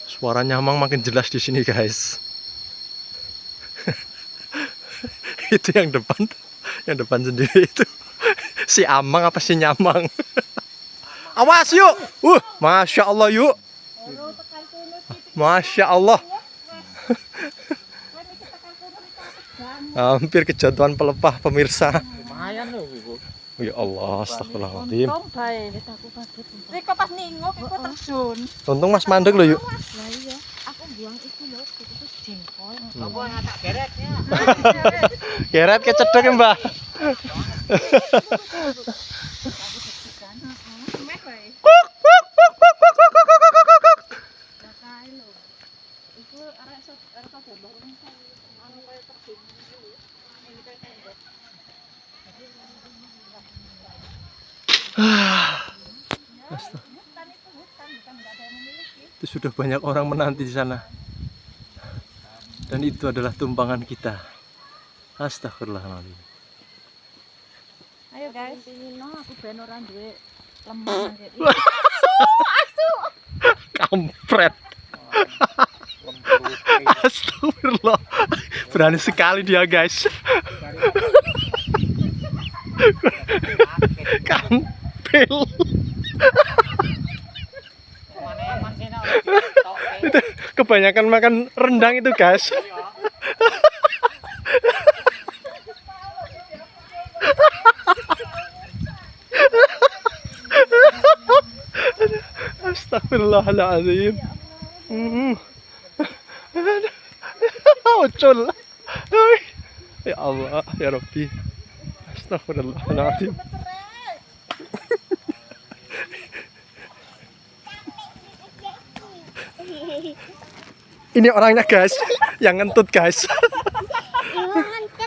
Suara nyamang makin jelas di sini, guys. Itu yang depan sendiri itu. Si Amang apa si Nyamang? Awas yuk. Masya Allah yuk. Masya Allah. Hampir kejatuhan pelepah pemirsa. Lumayan loh, Bu. Ya Allah, astagfirullahaladzim. Untung bae aku kaget. Riko pas ningok iku terjun. Untung Mas mandek loh yuk. Lah iya, aku buang itu loh, itu jengkol. Apa yang tak geretnya? Geret kecedek ya, Mbak. Meh bae. Kae lho. Iku arek kabeh bareng anu kaya terjun. Ini kayak tembok. Itu sudah banyak orang menanti di sana. Dan itu adalah tumpangan kita. Astagfirullahaladzim. Ayo guys, pingino aku ben ora duwe lemah kayak iki. Kampret. Astagfirullah. Berani sekali dia, guys. Kampil. Itu kebanyakan makan rendang itu, guys. Astagfirullahaladzim. Ucul. Ya Allah, ya Rabbi. Astagfirullahaladzim. Ini orangnya, guys, yang ngentut, guys.